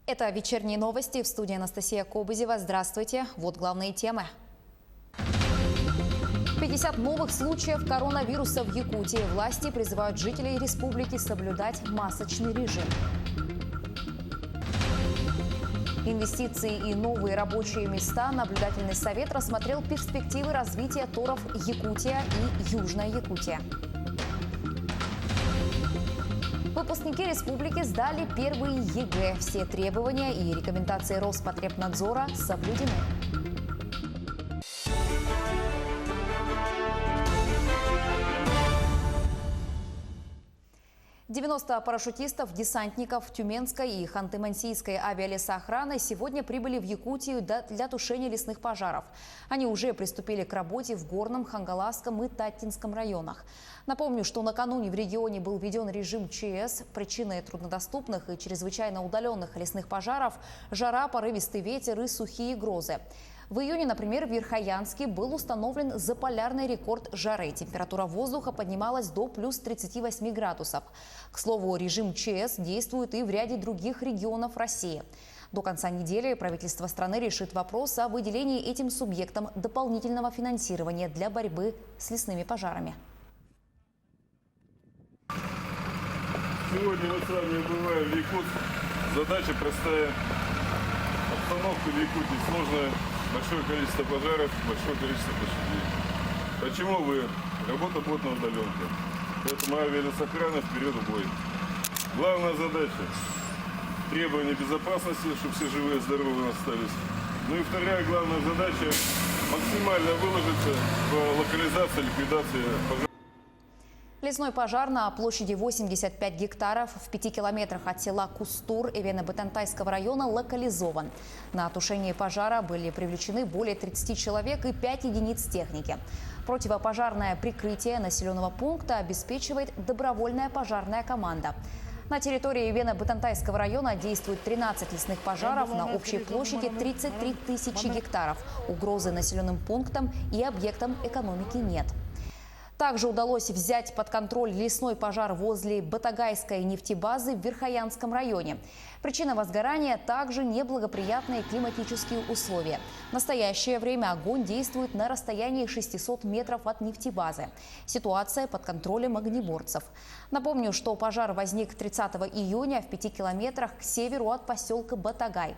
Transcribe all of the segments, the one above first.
Это вечерние новости. В студии Анастасия Кобызева. Здравствуйте. Вот главные темы. 50 новых случаев коронавируса в Якутии. Власти призывают жителей республики соблюдать масочный режим. Инвестиции и новые рабочие места. Наблюдательный совет рассмотрел перспективы развития торов Якутия и Южная Якутия. Выпускники республики сдали первые ЕГЭ. Все требования и рекомендации Роспотребнадзора соблюдены. «90 парашютистов, десантников Тюменской и Ханты-Мансийской авиалесоохраны сегодня прибыли в Якутию для тушения лесных пожаров. Они уже приступили к работе в Горном, Хангаласском и Таттинском районах. Напомню, что накануне в регионе был введен режим ЧС. Причиной труднодоступных и чрезвычайно удаленных лесных пожаров – жара, порывистый ветер и сухие грозы. В июне, например, в Верхоянске был установлен заполярный рекорд жары. Температура воздуха поднималась до плюс 38 градусов. К слову, режим ЧС действует и в ряде других регионов России. До конца недели правительство страны решит вопрос о выделении этим субъектам дополнительного финансирования для борьбы с лесными пожарами. Сегодня мы с вами убываем в Якутск. Задача простая. Обстановка в Якутии сложная. Большое количество пожаров, большое количество площадей. Почему вы? Работа будет на удаленке. Поэтому авиалесоохрана вперед в бой. Главная задача – требования безопасности, чтобы все живые и здоровые остались. Ну и вторая главная задача – максимально выложиться в локализации, ликвидации пожаров. Лесной пожар на площади 85 гектаров в 5 километрах от села Кустур Эвено-Бытантайского района локализован. На тушение пожара были привлечены более 30 человек и 5 единиц техники. Противопожарное прикрытие населенного пункта обеспечивает добровольная пожарная команда. На территории Эвено-Бытантайского района действует 13 лесных пожаров на общей площади 33 тысячи гектаров. Угрозы населенным пунктам и объектам экономики нет. Также удалось взять под контроль лесной пожар возле Батагайской нефтебазы в Верхоянском районе. Причина возгорания – также неблагоприятные климатические условия. В настоящее время огонь действует на расстоянии 600 метров от нефтебазы. Ситуация под контролем огнеборцев. Напомню, что пожар возник 30 июня в 5 километрах к северу от поселка Батагай.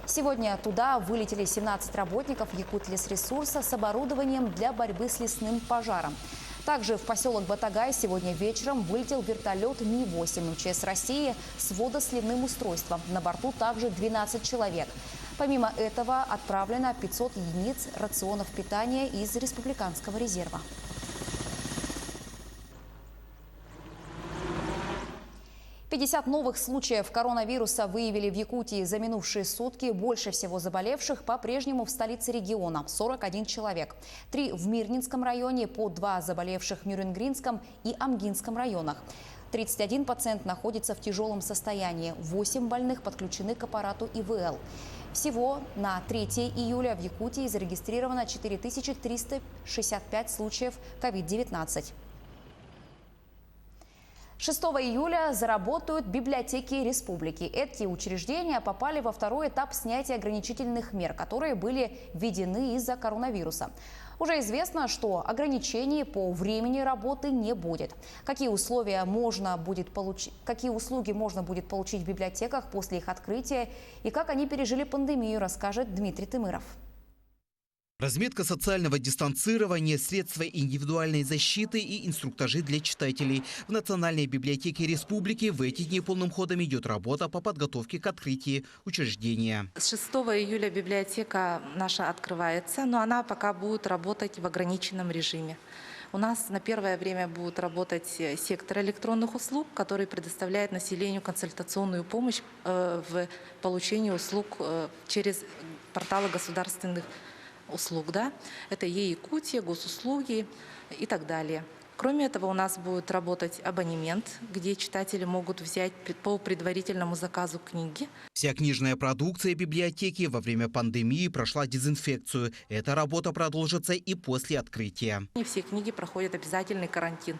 Сегодня туда вылетели 17 работников Якутлесресурса с оборудованием для борьбы с лесным пожаром. Также в поселок Батагай сегодня вечером вылетел вертолет Ми-8 МЧС России с водосливным устройством. На борту также 12 человек. Помимо этого отправлено 500 единиц рационов питания из республиканского резерва. – 50 новых случаев коронавируса выявили в Якутии за минувшие сутки. Больше всего заболевших по-прежнему в столице региона – 41 человек. 3 в Мирнинском районе, по 2 заболевших в Мюрренгринском и Амгинском районах. 31 пациент находится в тяжелом состоянии. 8 больных подключены к аппарату ИВЛ. Всего на 3 июля в Якутии зарегистрировано 4365 случаев COVID-19. 6 июля заработают библиотеки республики. Эти учреждения попали во второй этап снятия ограничительных мер, которые были введены из-за коронавируса. Уже известно, что ограничений по времени работы не будет. Какие услуги можно будет получить в библиотеках после их открытия и как они пережили пандемию, расскажет Дмитрий Тымыров. Разметка социального дистанцирования, средства индивидуальной защиты и инструктажи для читателей. В Национальной библиотеке республики в эти дни полным ходом идет работа по подготовке к открытию учреждения. С 6 июля библиотека наша открывается, но она пока будет работать в ограниченном режиме. У нас на первое время будет работать сектор электронных услуг, который предоставляет населению консультационную помощь в получении услуг через порталы государственных услуг. Да? Это Е-Якутия, госуслуги и так далее. Кроме этого, у нас будет работать абонемент, где читатели могут взять по предварительному заказу книги. Вся книжная продукция библиотеки во время пандемии прошла дезинфекцию. Эта работа продолжится и после открытия. Не все книги проходят обязательный карантин.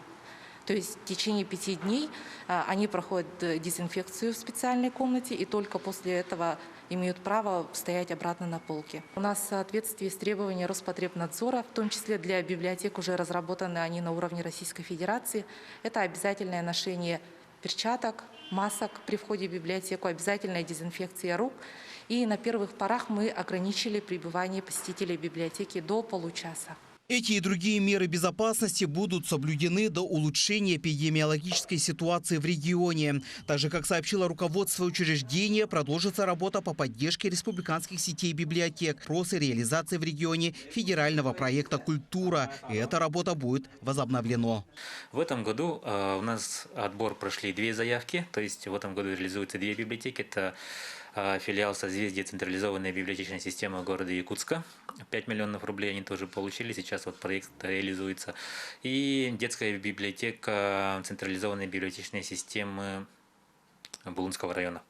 То есть в течение 5 дней они проходят дезинфекцию в специальной комнате и только после этого имеют право стоять обратно на полке. У нас в соответствии с требованиями Роспотребнадзора, в том числе для библиотек, уже разработаны они на уровне Российской Федерации. Это обязательное ношение перчаток, масок при входе в библиотеку, обязательная дезинфекция рук. И на первых порах мы ограничили пребывание посетителей библиотеки до получаса. Эти и другие меры безопасности будут соблюдены до улучшения эпидемиологической ситуации в регионе. Так же, как сообщило руководство учреждения, продолжится работа по поддержке республиканских сетей библиотек, вопросы реализации в регионе федерального проекта «Культура». И эта работа будет возобновлена. В этом году у нас отбор прошли 2 заявки, то есть в этом году реализуются 2 библиотеки. Это филиал «Созвездие» централизованной библиотечной системы города Якутска. 5 миллионов рублей они тоже получили, сейчас вот проект реализуется. И детская библиотека централизованной библиотечной системы Булунского района.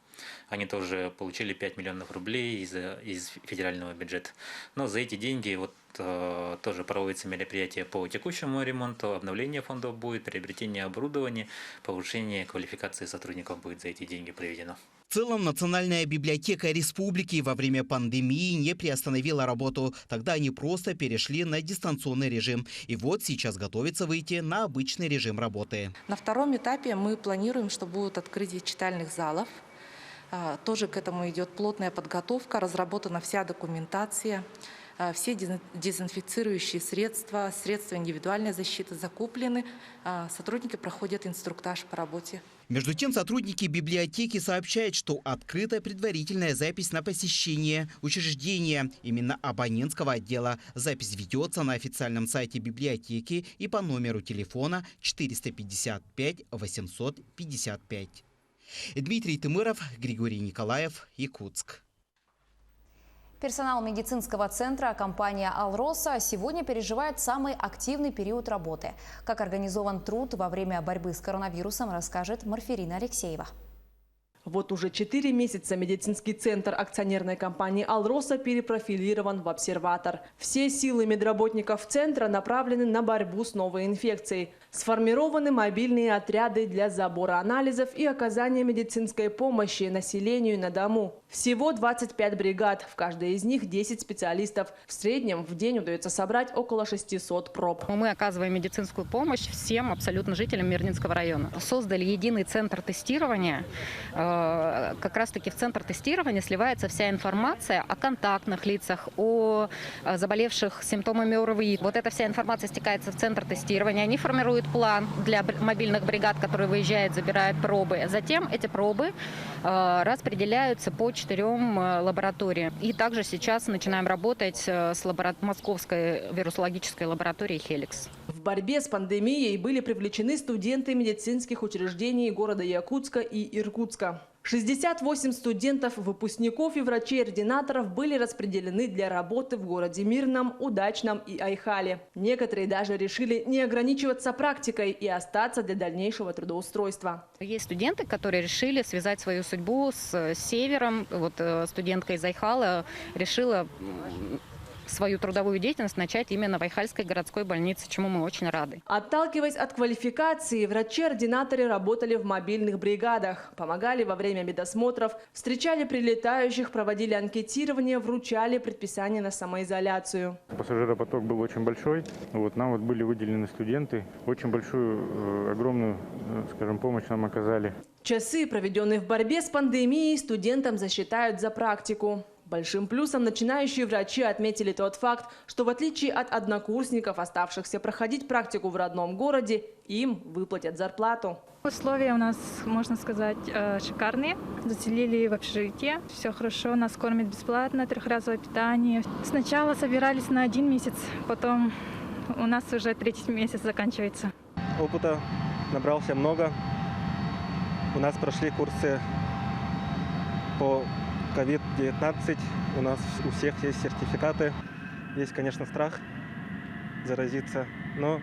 Они тоже получили 5 миллионов рублей из федерального бюджета. Но за эти деньги тоже проводятся мероприятия по текущему ремонту, обновление фондов будет, приобретение оборудования, повышение квалификации сотрудников будет за эти деньги проведено. В целом, Национальная библиотека республики во время пандемии не приостановила работу. Тогда они просто перешли на дистанционный режим. И вот сейчас готовится выйти на обычный режим работы. На втором этапе мы планируем, что будут открытие читальных залов. Тоже к этому идет плотная подготовка, разработана вся документация. Все дезинфицирующие средства, средства индивидуальной защиты закуплены. Сотрудники проходят инструктаж по работе. Между тем, сотрудники библиотеки сообщают, что открыта предварительная запись на посещение учреждения, именно абонентского отдела. Запись ведется на официальном сайте библиотеки и по номеру телефона 455 855. Дмитрий Тымыров, Григорий Николаев, Якутск. Персонал медицинского центра компания «Алроса» сегодня переживает самый активный период работы. Как организован труд во время борьбы с коронавирусом, расскажет Марферина Алексеева. Вот уже 4 месяца медицинский центр акционерной компании «Алроса» перепрофилирован в обсерватор. Все силы медработников центра направлены на борьбу с новой инфекцией. Сформированы мобильные отряды для забора анализов и оказания медицинской помощи населению на дому. Всего 25 бригад, в каждой из них 10 специалистов. В среднем в день удается собрать около 600 проб. Мы оказываем медицинскую помощь всем абсолютно жителям Мирнинского района. Создали единый центр тестирования. Как раз-таки в центр тестирования сливается вся информация о контактных лицах, о заболевших симптомами ОРВИ. Вот эта вся информация стекается в центр тестирования. Они формируют план для мобильных бригад, которые выезжают, забирают пробы. Затем эти пробы распределяются по 4 лабораториям. И также сейчас начинаем работать с Московской вирусологической лабораторией «Хеликс». В борьбе с пандемией были привлечены студенты медицинских учреждений города Якутска и Иркутска. 68 студентов, выпускников и врачей-ординаторов были распределены для работы в городе Мирном, Удачном и Айхале. Некоторые даже решили не ограничиваться практикой и остаться для дальнейшего трудоустройства. Есть студенты, которые решили связать свою судьбу с севером. Вот студентка из Айхала решила свою трудовую деятельность начать именно в Айхальской городской больнице, чему мы очень рады. Отталкиваясь от квалификации, врачи-ординаторы работали в мобильных бригадах, помогали во время медосмотров, встречали прилетающих, проводили анкетирование, вручали предписания на самоизоляцию. Пассажиропоток был очень большой. Нам были выделены студенты. Очень большую, огромную, скажем, помощь нам оказали. Часы, проведенные в борьбе с пандемией, студентам засчитают за практику. Большим плюсом начинающие врачи отметили тот факт, что в отличие от однокурсников, оставшихся проходить практику в родном городе, им выплатят зарплату. Условия у нас, можно сказать, шикарные. Заселили в общежитие. Все хорошо, нас кормят бесплатно, 3-разовое питание. Сначала собирались на 1 месяц, потом у нас уже 3-й месяц заканчивается. Опыта набрался много. У нас прошли курсы по COVID-19, у нас у всех есть сертификаты. Есть, конечно, страх заразиться, но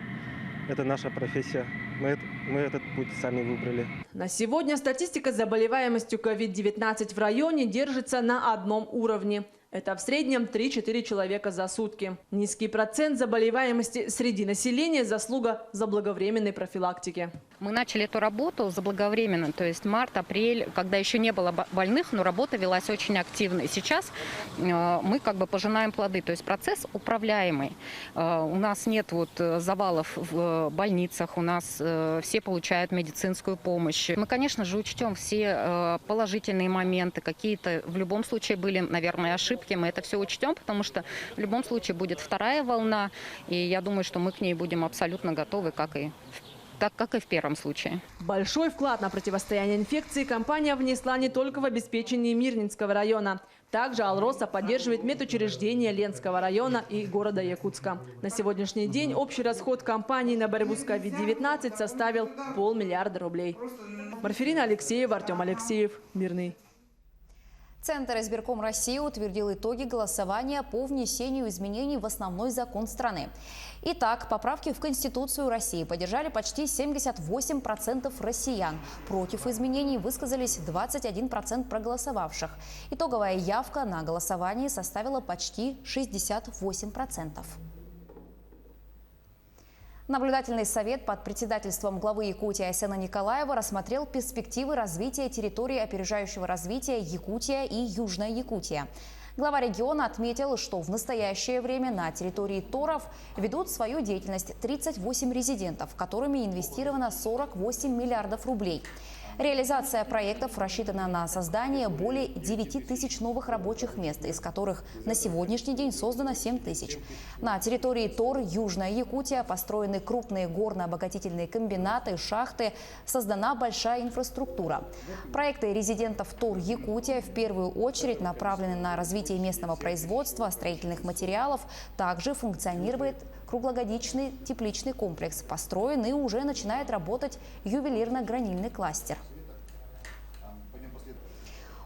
это наша профессия. Мы этот путь сами выбрали. На сегодня статистика с заболеваемостью COVID-19 в районе держится на одном уровне. Это в среднем 3-4 человека за сутки. Низкий процент заболеваемости среди населения – заслуга заблаговременной профилактики. Мы начали эту работу заблаговременно, то есть март, апрель, когда еще не было больных, но работа велась очень активно. И сейчас мы как бы пожинаем плоды, то есть процесс управляемый. У нас нет завалов в больницах, у нас все получают медицинскую помощь. Мы, конечно же, учтем все положительные моменты, какие-то в любом случае были, наверное, ошибки. Мы это все учтем, потому что в любом случае будет вторая волна, и я думаю, что мы к ней будем абсолютно готовы, как и в первом случае. Большой вклад на противостояние инфекции компания внесла не только в обеспечение Мирнинского района. Также «Алроса» поддерживает медучреждения Ленского района и города Якутска. На сегодняшний день общий расход компании на борьбу с COVID-19 составил 500 миллиарда рублей. Марферина Алексеева, Артем Алексеев, Мирный. Центр избирком России утвердил итоги голосования по внесению изменений в основной закон страны. Итак, поправки в Конституцию России поддержали почти 78% россиян. Против изменений высказались 21% проголосовавших. Итоговая явка на голосование составила почти 68%. Наблюдательный совет под председательством главы Якутии Айсена Николаева рассмотрел перспективы развития территории опережающего развития Якутия и Южная Якутия. Глава региона отметил, что в настоящее время на территории Торов ведут свою деятельность 38 резидентов, которыми инвестировано 48 миллиардов рублей. Реализация проектов рассчитана на создание более 9 тысяч новых рабочих мест, из которых на сегодняшний день создано 7 тысяч. На территории Тор, Южная Якутия, построены крупные горно-обогатительные комбинаты, шахты, создана большая инфраструктура. Проекты резидентов Тор, Якутия в первую очередь направлены на развитие местного производства, строительных материалов. Также функционирует круглогодичный тепличный комплекс. Построен и уже начинает работать ювелирно-гранильный кластер.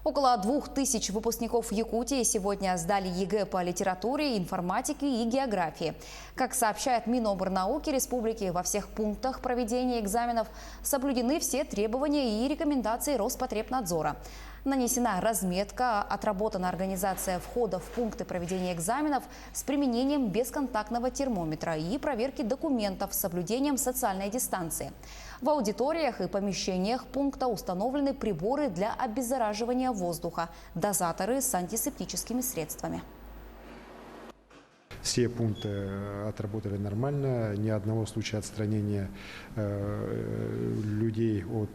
Около 2000 выпускников Якутии сегодня сдали ЕГЭ по литературе, информатике и географии. Как сообщает Минобрнауки республики, во всех пунктах проведения экзаменов соблюдены все требования и рекомендации Роспотребнадзора. Нанесена разметка, отработана организация входа в пункты проведения экзаменов с применением бесконтактного термометра и проверки документов с соблюдением социальной дистанции. В аудиториях и помещениях пункта установлены приборы для обеззараживания воздуха, дозаторы с антисептическими средствами. Все пункты отработали нормально, ни одного случая отстранения людей от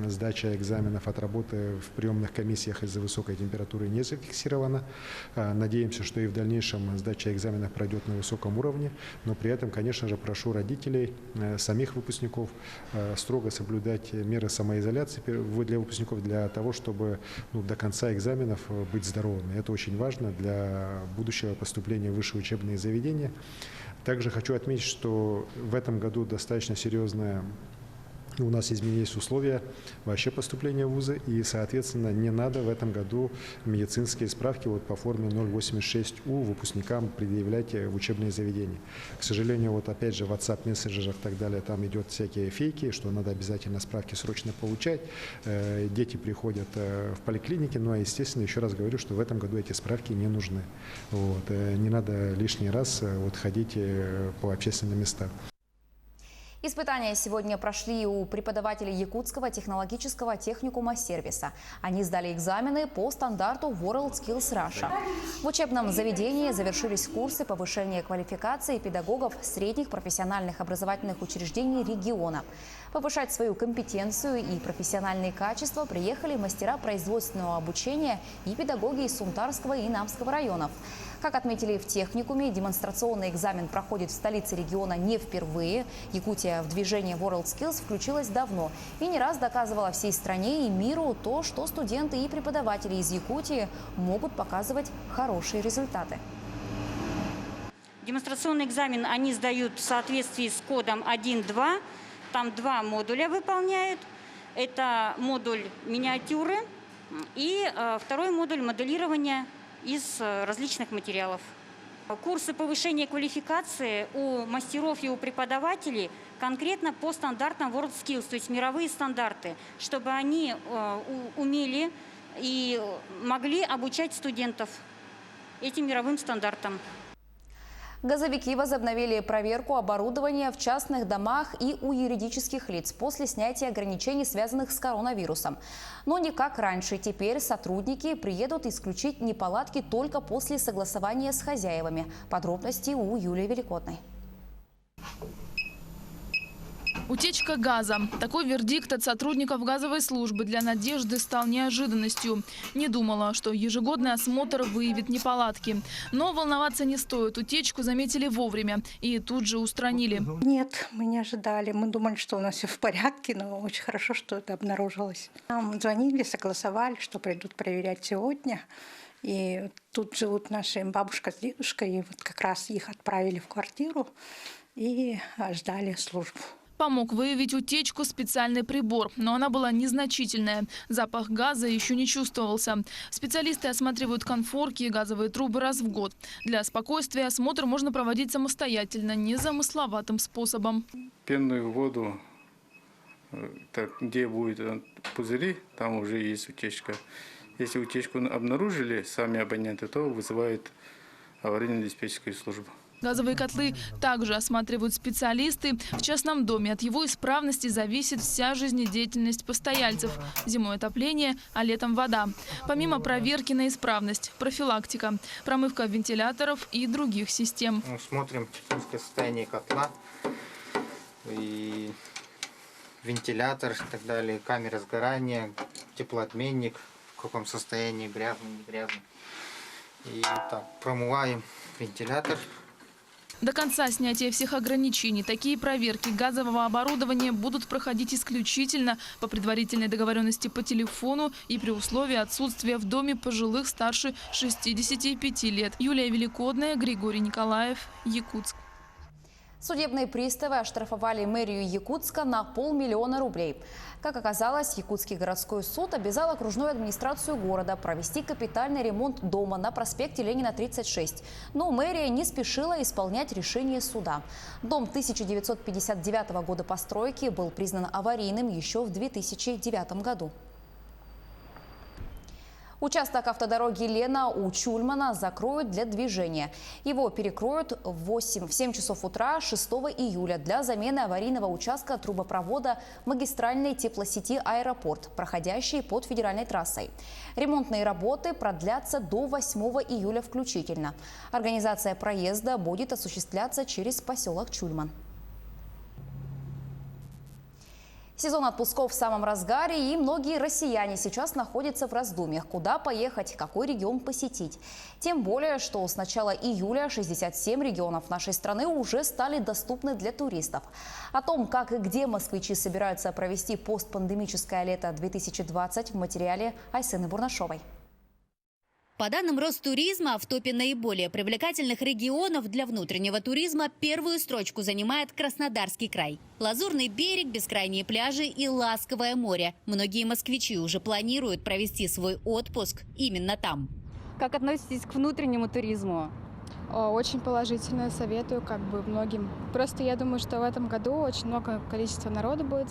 сдачи экзаменов, от работы в приемных комиссиях из-за высокой температуры не зафиксировано. Надеемся, что и в дальнейшем сдача экзаменов пройдет на высоком уровне, но при этом, конечно же, прошу родителей, самих выпускников строго соблюдать меры самоизоляции для выпускников, для того, чтобы до конца экзаменов быть здоровыми. Это очень важно для будущего поступления в высшее учебное заведения. Также хочу отметить, что в этом году достаточно серьезная у нас изменились условия вообще поступления в вузы, и, соответственно, не надо в этом году медицинские справки по форме 086У выпускникам предъявлять в учебные заведения. К сожалению, опять же в WhatsApp мессенджерах и так далее, там идет всякие фейки, что надо обязательно справки срочно получать. Дети приходят в поликлинике, но, естественно, еще раз говорю, что в этом году эти справки не нужны. Не надо лишний раз ходить по общественным местам. Испытания сегодня прошли у преподавателей Якутского технологического техникума сервиса. Они сдали экзамены по стандарту WorldSkills Russia. В учебном заведении завершились курсы повышения квалификации педагогов средних профессиональных образовательных учреждений региона. Повышать свою компетенцию и профессиональные качества приехали мастера производственного обучения и педагоги из Сунтарского и Намского районов. Как отметили в техникуме, демонстрационный экзамен проходит в столице региона не впервые. Якутия в движение WorldSkills включилась давно и не раз доказывала всей стране и миру то, что студенты и преподаватели из Якутии могут показывать хорошие результаты. Демонстрационный экзамен они сдают в соответствии с кодом 1.2. Там 2 модуля выполняют. Это модуль миниатюры и второй модуль моделирования из различных материалов. Курсы повышения квалификации у мастеров и у преподавателей конкретно по стандартам WorldSkills, то есть мировые стандарты, чтобы они умели и могли обучать студентов. этим мировым стандартам. Газовики возобновили проверку оборудования в частных домах и у юридических лиц после снятия ограничений, связанных с коронавирусом. Но не как раньше. Теперь сотрудники приедут исключить неполадки только после согласования с хозяевами. Подробности у Юлии Великодной. Утечка газа. Такой вердикт от сотрудников газовой службы для Надежды стал неожиданностью. Не думала, что ежегодный осмотр выявит неполадки. Но волноваться не стоит. Утечку заметили вовремя и тут же устранили. Нет, мы не ожидали. Мы думали, что у нас все в порядке, но очень хорошо, что это обнаружилось. Нам звонили, согласовали, что придут проверять сегодня. И тут живут наши бабушка с дедушкой, и вот как раз их отправили в квартиру и ждали службу. Помог выявить утечку специальный прибор, но она была незначительная. Запах газа еще не чувствовался. Специалисты осматривают конфорки и газовые трубы раз в год. Для спокойствия осмотр можно проводить самостоятельно, незамысловатым способом. Пенную воду, где будут пузыри, там уже есть утечка. Если утечку обнаружили сами абоненты, то вызывают аварийно-диспетчерскую службу. Газовые котлы также осматривают специалисты. В частном доме от его исправности зависит вся жизнедеятельность постояльцев. Зимой отопление, а летом вода. Помимо проверки на исправность, профилактика, промывка вентиляторов и других систем. Смотрим техническое состояние котла, и вентилятор и так далее, камера сгорания, теплообменник, в каком состоянии, грязный, не грязный. И так, промываем вентилятор. До конца снятия всех ограничений такие проверки газового оборудования будут проходить исключительно по предварительной договоренности по телефону и при условии отсутствия в доме пожилых старше 65 лет. Юлия Великодная, Григорий Николаев, Якутск. Судебные приставы оштрафовали мэрию Якутска на 500 000 рублей. Как оказалось, Якутский городской суд обязал окружную администрацию города провести капитальный ремонт дома на проспекте Ленина, 36. Но мэрия не спешила исполнять решение суда. Дом 1959 года постройки был признан аварийным еще в 2009 году. Участок автодороги Лена у Чульмана закроют для движения. Его перекроют в 7 часов утра 6 июля для замены аварийного участка трубопровода магистральной теплосети «Аэропорт», проходящей под федеральной трассой. Ремонтные работы продлятся до 8 июля включительно. Организация проезда будет осуществляться через поселок Чульман. Сезон отпусков в самом разгаре, и многие россияне сейчас находятся в раздумьях, куда поехать, какой регион посетить. Тем более, что с начала июля 67 регионов нашей страны уже стали доступны для туристов. О том, как и где москвичи собираются провести постпандемическое лето 2020 в материале Айсены Бурнашовой. По данным Ростуризма, в топе наиболее привлекательных регионов для внутреннего туризма первую строчку занимает Краснодарский край. Лазурный берег, бескрайние пляжи и ласковое море. Многие москвичи уже планируют провести свой отпуск именно там. Как относитесь к внутреннему туризму? Очень положительно, советую многим. Просто я думаю, что в этом году очень много количества народа будет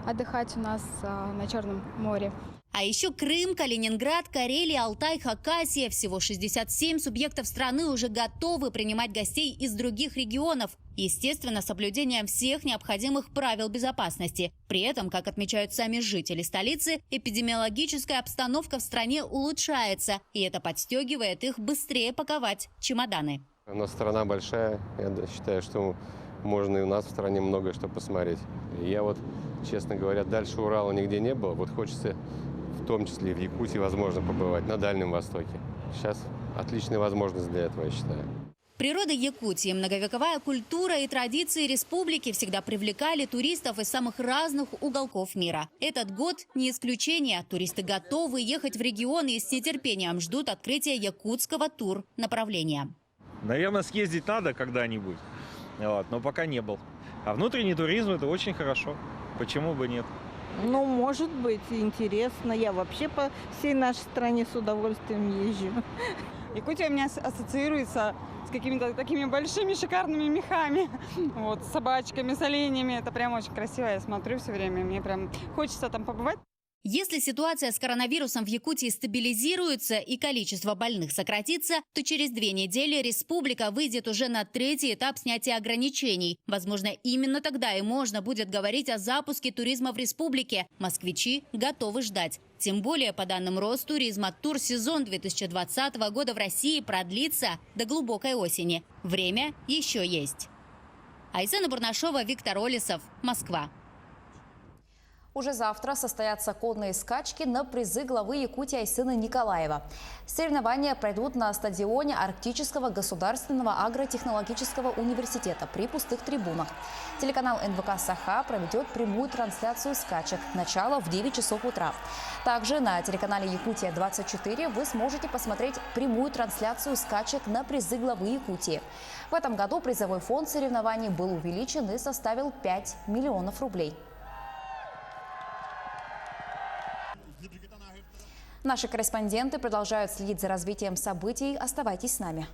отдыхать у нас на Черном море. А еще Крым, Калининград, Карелия, Алтай, Хакасия. Всего 67 субъектов страны уже готовы принимать гостей из других регионов. Естественно, с соблюдением всех необходимых правил безопасности. При этом, как отмечают сами жители столицы, эпидемиологическая обстановка в стране улучшается. И это подстегивает их быстрее паковать чемоданы. У нас страна большая. Я считаю, что можно и у нас в стране много что посмотреть. Я честно говоря, дальше Урала нигде не был. Хочется в том числе и в Якутии, возможно, побывать, на Дальнем Востоке. Сейчас отличная возможность для этого, я считаю. Природа Якутии, многовековая культура и традиции республики всегда привлекали туристов из самых разных уголков мира. Этот год не исключение. Туристы готовы ехать в регионы и с нетерпением ждут открытия якутского тур-направления. Наверное, съездить надо когда-нибудь, но пока не был. А внутренний туризм – это очень хорошо. Почему бы нет? Может быть, интересно. Я вообще по всей нашей стране с удовольствием езжу. Якутия у меня ассоциируется с какими-то такими большими шикарными мехами. С собачками, с оленями. Это прям очень красиво. Я смотрю все время. Мне прям хочется там побывать. Если ситуация с коронавирусом в Якутии стабилизируется и количество больных сократится, то через 2 недели республика выйдет уже на 3-й этап снятия ограничений. Возможно, именно тогда и можно будет говорить о запуске туризма в республике. Москвичи готовы ждать. Тем более, по данным Ростуризма, турсезон 2020 года в России продлится до глубокой осени. Время еще есть. Айсена Бурнашова, Виктор Олесов, Москва. Уже завтра состоятся конные скачки на призы главы Якутии Айсены Николаева. Соревнования пройдут на стадионе Арктического государственного агротехнологического университета при пустых трибунах. Телеканал НВК «Саха» проведет прямую трансляцию скачек. Начало в 9 часов утра. Также на телеканале «Якутия-24» вы сможете посмотреть прямую трансляцию скачек на призы главы Якутии. В этом году призовой фонд соревнований был увеличен и составил 5 миллионов рублей. Наши корреспонденты продолжают следить за развитием событий. Оставайтесь с нами.